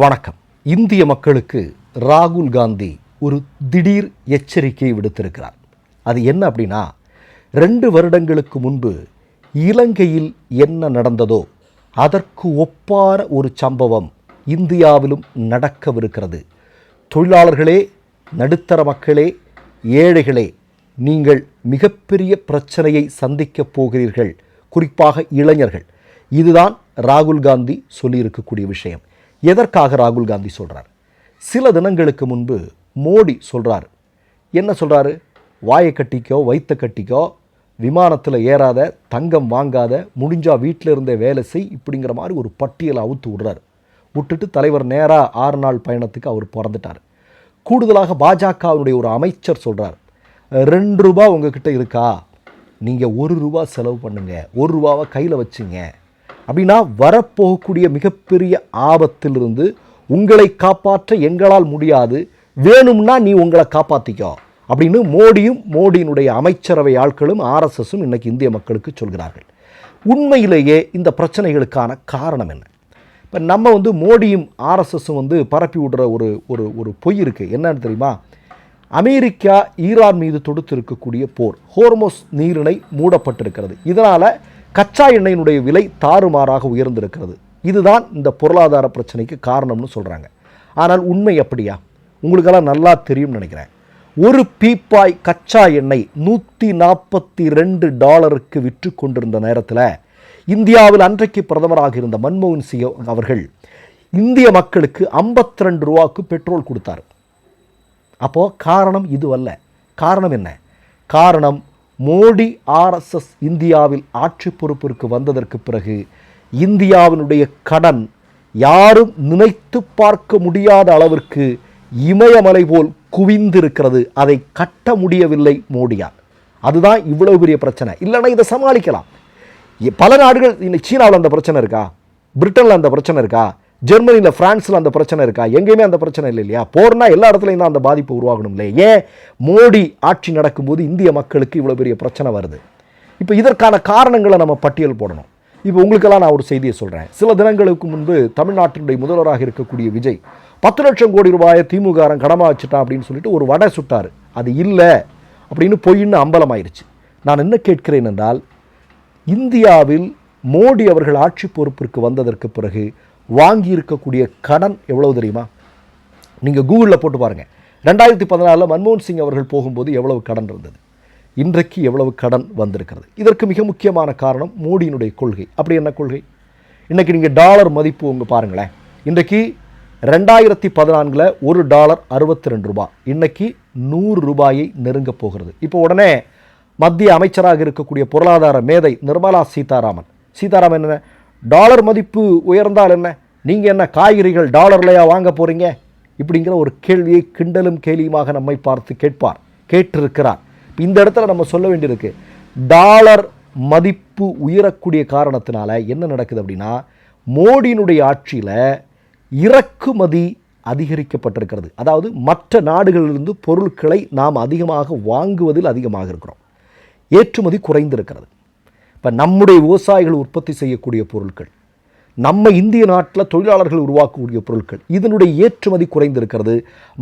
வணக்கம். இந்திய மக்களுக்கு ராகுல் காந்தி ஒரு திடீர் எச்சரிக்கை விடுத்திருக்கிறார். அது என்ன அப்படின்னா, 2 வருடங்களுக்கு முன்பு இலங்கையில் என்ன நடந்ததோ அதற்கு ஒப்பான ஒரு சம்பவம் இந்தியாவிலும் நடக்கவிருக்கிறது. தொழிலாளர்களே, நடுத்தர மக்களே, ஏழைகளே, நீங்கள் மிகப்பெரிய பிரச்சனையை சந்திக்கப் போகிறீர்கள். குறிப்பாக இளைஞர்கள். இதுதான் ராகுல் காந்தி சொல்லியிருக்கக்கூடிய விஷயம். எதற்காக ராகுல் காந்தி சொல்கிறார்? சில தினங்களுக்கு முன்பு மோடி சொல்கிறார். என்ன சொல்கிறாரு? வாயை கட்டிக்கோ, வைத்த கட்டிக்கோ, விமானத்தில் ஏறாத, தங்கம் வாங்காத, முடிஞ்சால் வீட்டில் இருந்தே வேலை செய், இப்படிங்கிற மாதிரி ஒரு பட்டியலை அவுத்து விடுறாரு. விட்டுட்டு தலைவர் நேராக 6 நாள் பயணத்துக்கு அவர் பிறந்துட்டார். கூடுதலாக பாஜகவுடைய ஒரு அமைச்சர் சொல்கிறார், 2 ரூபா உங்ககிட்ட இருக்கா, நீங்கள் 1 ரூபா செலவு பண்ணுங்கள், 1 ரூபாவை கையில் வச்சுங்க. அப்படின்னா வரப்போகக்கூடிய மிகப்பெரிய ஆபத்திலிருந்து உங்களை காப்பாற்ற எங்களால் முடியாது, வேணும்னா நீ உங்களை காப்பாற்றிக்கோ அப்படின்னு மோடியினுடைய அமைச்சரவை ஆட்களும் ஆர்எஸ்எஸும் இன்னைக்கு இந்திய மக்களுக்கு சொல்கிறார்கள். உண்மையிலேயே இந்த பிரச்சனைகளுக்கான காரணம் என்ன? இப்போ நம்ம மோடியும் ஆர்எஸ்எஸும் பரப்பி விடுற ஒரு பொய் இருக்குது. என்னன்னு தெரியுமா? அமெரிக்கா ஈரான் மீது தொடுத்திருக்கக்கூடிய போர், ஹோர்மோஸ் நீரிணை மூடப்பட்டிருக்கிறது. இதனால் கச்சா எண்ணெயினுடைய விலை தாறுமாறாக உயர்ந்திருக்கிறது. இதுதான் இந்த பொருளாதார பிரச்சனைக்கு காரணம்னு சொல்கிறாங்க. ஆனால் உண்மை அப்படியா? உங்களுக்கெல்லாம் நல்லா தெரியும்னு நினைக்கிறேன். ஒரு பீப்பாய் கச்சா எண்ணெய் $142 விற்று கொண்டிருந்த நேரத்தில் இந்தியாவில் அன்றைக்கு பிரதமராக இருந்த மன்மோகன் சிங் அவர்கள் இந்திய மக்களுக்கு 52 ரூபாய்க்கு பெட்ரோல் கொடுத்தார். அப்போது காரணம் இதுவல்ல. காரணம் என்ன? காரணம் மோடி ஆர்எஸ்எஸ் இந்தியாவில் ஆட்சி பொறுப்பிற்கு வந்ததற்கு பிறகு இந்தியாவினுடைய கடன் யாரும் நினைத்து பார்க்க முடியாத அளவிற்கு இமயமலை போல் குவிந்திருக்கிறது. அதை கட்ட முடியவில்லை மோடியால். அதுதான் இவ்வளவு பெரிய பிரச்சனை. இல்லைன்னா இதை சமாளிக்கலாம். பல நாடுகள், சீனாவில் அந்த பிரச்சனை இருக்கா? பிரிட்டனில் அந்த பிரச்சனை இருக்கா? ஜெர்மனியில், பிரான்ஸில் அந்த பிரச்சனை இருக்கா? எங்கேயுமே அந்த பிரச்சனை இல்லை இல்லையா? போர்னா எல்லா இடத்துலையும் தான் அந்த பாதிப்பு உருவாகணும் இல்லையா? ஏன் மோடி ஆட்சி நடக்கும்போது இந்திய மக்களுக்கு இவ்வளோ பெரிய பிரச்சனை வருது? இப்போ இதற்கான காரணங்களை நம்ம பட்டியல் போடணும். இப்போ உங்களுக்கெல்லாம் நான் ஒரு செய்தியை சொல்கிறேன். சில தினங்களுக்கு முன்பு தமிழ்நாட்டினுடைய முதல்வராக இருக்கக்கூடிய விஜய் 10 லட்சம் கோடி ரூபாயை திமுககாரன் கடமா வச்சுட்டான் அப்படின்னு சொல்லிட்டு ஒரு வடை சுட்டார். அது இல்லை அப்படின்னு பொய்ன்னு அம்பலமாயிருச்சு. நான் என்ன கேட்கிறேன் என்றால், இந்தியாவில் மோடி அவர்கள் ஆட்சி பொறுப்பிற்கு வந்ததற்கு பிறகு வாங்கி இருக்கக்கூடிய கடன் எவ்வளவு தெரியுமா? நீங்கள் கூகுளில் போட்டு பாருங்கள். 2014 மன்மோகன் சிங் அவர்கள் போகும்போது எவ்வளவு கடன் இருந்தது, இன்றைக்கு எவ்வளவு கடன் வந்திருக்கிறது. இதற்கு மிக முக்கியமான காரணம் மோடியினுடைய கொள்கை. அப்படி என்ன கொள்கை? இன்றைக்கி நீங்கள் டாலர் மதிப்பு உங்கள் பாருங்களேன். இன்றைக்கி 2014 ஒரு டாலர் 62 ரூபாய், இன்றைக்கி 100 ரூபாயை நெருங்க போகிறது. இப்போ உடனே மத்திய அமைச்சராக இருக்கக்கூடிய பொருளாதார மேதை நிர்மலா சீதாராமன் என்ன, டாலர் மதிப்பு உயர்ந்தால் என்ன, நீங்கள் என்ன காய்கறிகள் டாலர்லையா வாங்க போகிறீங்க இப்படிங்கிற ஒரு கேள்வியை கிண்டலும் கேலியுமாக நம்மை பார்த்து கேட்டிருக்கிறார். இந்த இடத்துல நம்ம சொல்ல வேண்டியிருக்கு, டாலர் மதிப்பு உயரக்கூடிய காரணத்தினால என்ன நடக்குது அப்படின்னா, மோடியினுடைய ஆட்சியில் இறக்குமதி அதிகரிக்கப்பட்டிருக்கிறது. அதாவது மற்ற நாடுகளிலிருந்து பொருட்களை நாம் அதிகமாக வாங்குவதில் அதிகமாக இருக்கிறோம். ஏற்றுமதி குறைந்திருக்கிறது. இப்போ நம்முடைய விவசாயிகள் உற்பத்தி செய்யக்கூடிய பொருட்கள், நம்ம இந்திய நாட்டில் தொழிலாளர்கள் உருவாக்கக்கூடிய பொருட்கள், இதனுடைய ஏற்றுமதி குறைந்திருக்கிறது.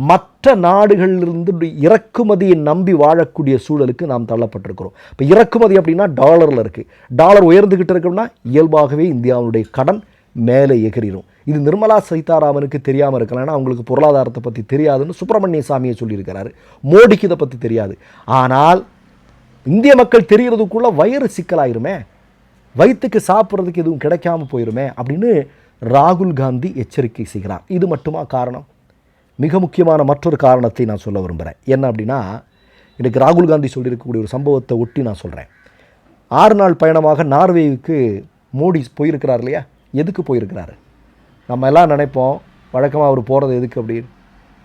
மற்ற நாடுகளிலிருந்து இறக்குமதியை நம்பி வாழக்கூடிய சூழலுக்கு நாம் தள்ளப்பட்டிருக்கிறோம். இப்போ இறக்குமதி அப்படின்னா டாலரில் இருக்குது. டாலர் உயர்ந்துக்கிட்டு இருக்கோம்னா இயல்பாகவே இந்தியாவுடைய கடன் மேலே எகிறிடும். இது நிர்மலா சீதாராமனுக்கு தெரியாமல் இருக்கலாம். ஏன்னா அவங்களுக்கு பொருளாதாரத்தை பற்றி தெரியாதுன்னு சுப்பிரமணிய சாமியை சொல்லியிருக்கிறாரு. மோடிக்கு இதை பற்றி தெரியாது. ஆனால் இந்திய மக்கள் தெரிகிறதுக்குள்ளே வயிறு சிக்கலாயிருமே, வயிற்றுக்கு சாப்பிட்றதுக்கு எதுவும் கிடைக்காம போயிருமே அப்படின்னு ராகுல் காந்தி எச்சரிக்கை செய்கிறார். இது மட்டுமா காரணம்? மிக முக்கியமான மற்றொரு காரணத்தை நான் சொல்ல விரும்புகிறேன். என்ன அப்படின்னா, இன்றைக்கு ராகுல் காந்தி சொல்லியிருக்கக்கூடிய ஒரு சம்பவத்தை ஒட்டி நான் சொல்கிறேன். 6 நாள் பயணமாக நார்வேவுக்கு மோடி போயிருக்கிறார் இல்லையா? எதுக்கு போயிருக்கிறாரு? நம்ம எல்லாம் நினைப்போம் வழக்கமாக அவர் போகிறது எதுக்கு அப்படின்னு,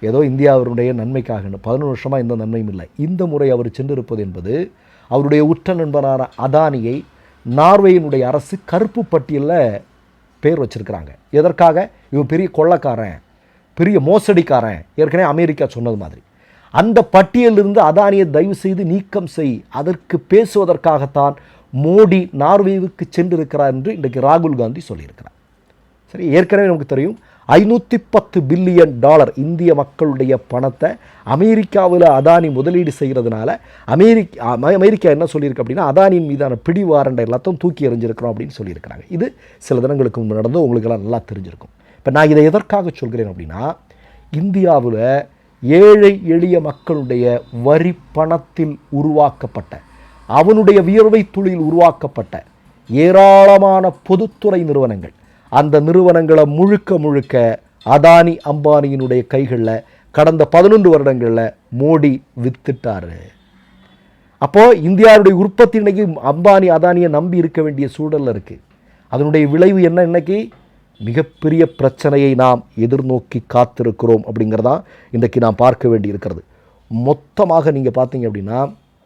ஏதோ இந்தியாவினுடைய நன்மைக்காகன்னு. 11 வருஷமாக எந்த நன்மையும் இல்லை. இந்த முறை அவர் சென்றிருப்பது என்பது அவருடைய உற்ற நண்பரான அதானியை நார்வேயினுடைய அரசு கருப்பு பட்டியலில் பேர் வச்சிருக்கிறாங்க. எதற்காக? இவன் பெரிய கொள்ளக்காரன், பெரிய மோசடிக்காரன், ஏற்கனவே அமெரிக்கா சொன்னது மாதிரி. அந்த பட்டியலிருந்து அதானியை தயவு செய்து நீக்கம் செய், அதற்கு பேசுவதற்காகத்தான் மோடி நார்வேவுக்கு சென்றிருக்கிறார் என்று இன்றைக்கு ராகுல் காந்தி சொல்லியிருக்கிறார். சரி, ஏற்கனவே நமக்கு தெரியும் $510 பில்லியன் இந்திய மக்களுடைய பணத்தை அமெரிக்காவில் அதானி முதலீடு செய்கிறதுனால அமெரிக்கா என்ன சொல்லியிருக்கு அப்படின்னா, அதானியின் மீதான பிடிவாரண்டை எல்லாத்தையும் தூக்கி எறிஞ்சிருக்கிறோம் அப்படின்னு சொல்லியிருக்கிறாங்க. இது சில தினங்களுக்கு முன்பு நடந்து உங்களுக்கெல்லாம் நல்லா தெரிஞ்சிருக்கும். இப்போ நான் இதை எதற்காக சொல்கிறேன் அப்படின்னா, இந்தியாவில் ஏழை எளிய மக்களுடைய வரி பணத்தில் உருவாக்கப்பட்ட, அவனுடைய வியர்வை துளியில் உருவாக்கப்பட்ட ஏராளமான பொதுத்துறை நிறுவனங்கள், அந்த நிறுவனங்களை முழுக்க அதானி அம்பானியினுடைய கைகளில் கடந்த 11 வருடங்களில் மோடி வித்துட்டாரு. அப்போது இந்தியாவுடைய உற்பத்தி இன்னைக்கு அம்பானி அதானியை நம்பி இருக்க வேண்டிய சூழலில் இருக்குது. அதனுடைய விளைவு என்ன? இன்னைக்கு மிகப்பெரிய பிரச்சனையை நாம் எதிர்நோக்கி காத்திருக்கிறோம் அப்படிங்கிறதான் இன்றைக்கு நாம் பார்க்க வேண்டி இருக்கிறது. மொத்தமாக நீங்கள் பார்த்தீங்க அப்படின்னா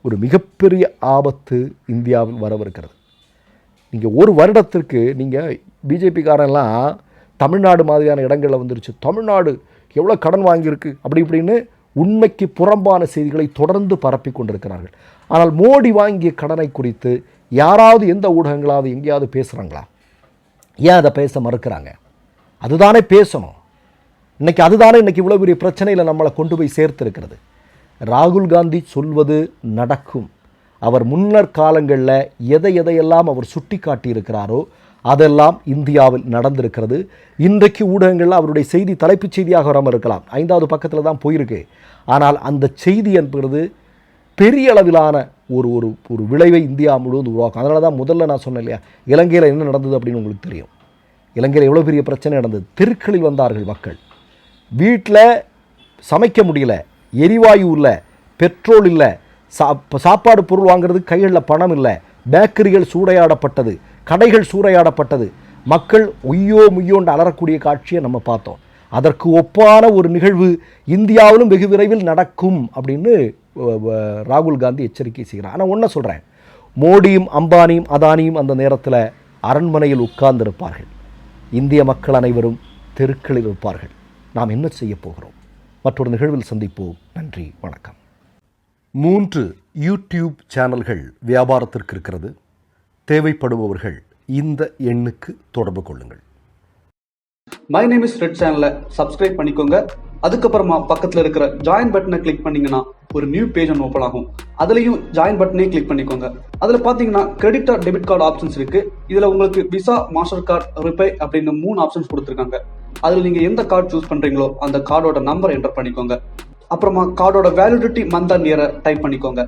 ஒரு மிகப்பெரிய ஆபத்து இந்தியாவில் வரவிருக்கிறது. நீங்கள் ஒரு வருடத்திற்கு நீங்கள் பிஜேபிக்காரெல்லாம் தமிழ்நாடு மாதிரியான இடங்களில் வந்துருச்சு, தமிழ்நாடு எவ்வளோ கடன் வாங்கியிருக்கு அப்படி இப்படின்னு உண்மைக்கு புறம்பான செய்திகளை தொடர்ந்து பரப்பி கொண்டிருக்கிறார்கள். ஆனால் மோடி வாங்கிய கடனை குறித்து யாராவது எந்த ஊடகங்களாவது எங்கேயாவது பேசுகிறாங்களா? ஏன் அதை பேச மறுக்கிறாங்க? அதுதானே பேசணும். அதுதானே இன்றைக்கி இவ்வளோ பெரிய பிரச்சனையில் நம்மளை கொண்டு போய் சேர்த்துருக்கிறது. ராகுல் காந்தி சொல்வது நடக்கும். அவர் முன்னர் காலங்களில் எதையெல்லாம் அவர் சுட்டி காட்டியிருக்கிறாரோ அதெல்லாம் இந்தியாவில் நடந்திருக்கிறது. இன்றைக்கு ஊடகங்களில் அவருடைய செய்தி தலைப்புச் செய்தியாக வராமல் இருக்கலாம், 5வது பக்கத்தில் தான் போயிருக்கு. ஆனால் அந்த செய்தி என்பது பெரிய அளவிலான ஒரு ஒரு ஒரு விளைவை இந்தியா முழுவதும் உருவாக்கும். அதனால தான் முதல்ல நான் சொன்னேன் இல்லையா, இலங்கையில் என்ன நடந்தது அப்படின்னு உங்களுக்கு தெரியும். இலங்கையில் எவ்வளோ பெரிய பிரச்சனை நடந்தது. தெருக்களில் வந்தார்கள் மக்கள். வீட்டில் சமைக்க முடியல, எரிவாயு இல்லை, பெட்ரோல் இல்லை, சாப்பாடு பொருள் வாங்குறதுக்கு கைகளில் பணம் இல்லை, பேக்கரிகள் சூறையாடப்பட்டது, கடைகள் சூறையாடப்பட்டது, மக்கள் ஒய்யோ முய்யோண்டு அலறக்கூடிய காட்சியை நம்ம பார்த்தோம். அதற்கு ஒப்பான ஒரு நிகழ்வு இந்தியாவிலும் வெகு விரைவில் நடக்கும் அப்படின்னு ராகுல் காந்தி எச்சரிக்கை செய்கிறார். ஆனால் ஒன்றை சொல்கிறேன், மோடியும் அம்பானியும் அதானியும் அந்த நேரத்தில் அரண்மனையில் உட்கார்ந்திருப்பார்கள், இந்திய மக்கள் அனைவரும் தெருக்களில் இருப்பார்கள். நாம் என்ன செய்ய போகிறோம்? மற்றொரு நிகழ்வில் சந்திப்போம். நன்றி, வணக்கம். 3 யூடியூப் சேனல்கள் வியாபாரத்திற்கு இருக்கிறது. தேவைப்படுபவர்கள் இந்த எண்ணுக்கு தொடர்பு கொள்ளுங்கள். மை நேம் இஸ் ரெட் சேனலை சப்ஸ்கிரைப் பண்ணிக்கோங்க. அதுக்கப்புறமா பக்கத்தில் இருக்கிற ஜாயின் பட்டனை கிளிக் பண்ணீங்கன்னா ஒரு நியூ பேஜ் ஒன்று ஓப்பன் ஆகும். அதுலேயும் ஜாயின் பட்டனே கிளிக் பண்ணிக்கோங்க. அதில் பார்த்தீங்கன்னா credit card, debit card options இருக்கு. இதில் உங்களுக்கு விசா, மாஸ்டர் கார்டு, ரிப்பே அப்படின்னு 3 ஆப்ஷன்ஸ் கொடுத்துருக்காங்க. அதில் நீங்கள் எந்த கார்டு சூஸ் பண்ணுறீங்களோ அந்த கார்டோட நம்பர் என்டர் பண்ணிக்கோங்க. அப்புறமா கார்டோட வேலிடிட்டி மந்த் அண்ட் இயரை டைப் பண்ணிக்கோங்க.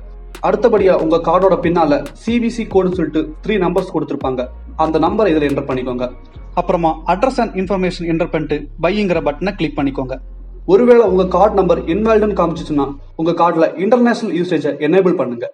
அடுத்தபடியா உங்க கார்டோட பின்னால CVC கோடுன்னு சொல்லிட்டு 3 நம்பர்ஸ் கொடுத்துருப்பாங்க. அந்த நம்பரை இதில் என்டர் பண்ணிக்கோங்க. அப்புறமா அட்ரஸ் அண்ட் இன்ஃபர்மேஷன் என்டர் பண்ணிட்டு பைங்கிற பட்டனை கிளிக் பண்ணிக்கோங்க. ஒருவேளை உங்க கார்டு நம்பர் இன்வாலிட்னு காமிச்சிச்சுன்னா உங்க கார்டுல இன்டர்நேஷனல் யூசேஜை எனேபிள் பண்ணுங்க.